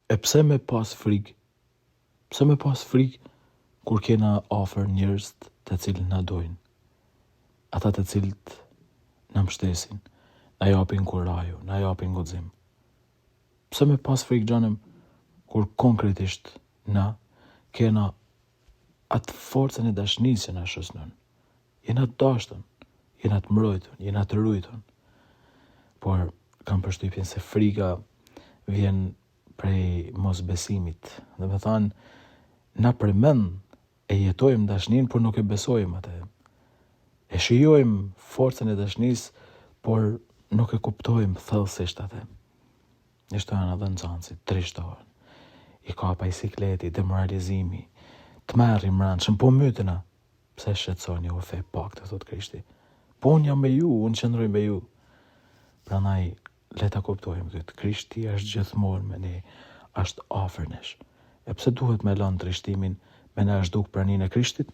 E pse me pas frikë? Pse me pas frikë kur kena afër njerëz të cilët na dojnë? Ata të cilët na mbështesin, na japin kurajë, na japin guxim. Pse me pas frikë xhanem kur konkretisht na kena atë forcën e dashurisë që na shosnon. Jena të dashtën, jena të mbrojtën, jena të rujtën. Por kam përshtypjen se frika vjen prej mosbesimit. Dhe me thanë, na përmend e jetojmë dashnin, por nuk e besojmë atë. E shijojmë forcën e dashnisë, por nuk e kuptojmë thellësisht atë. E shtojnë edhe në xhansit, trishtohen. I kapa i sikleti, demoralizimi, të merrim mbrëmshëm, po mytena. Pse shqetësoni o fe pak të thot Krishti? Po unë jam me ju, unë qëndroj me ju. Prandaj le ta kuptojmë këtë. Krishti është gjithmonë me ne, është afër nesh. E pse duhet me lënë trishtimin, me na zhduk praninë e Krishtit?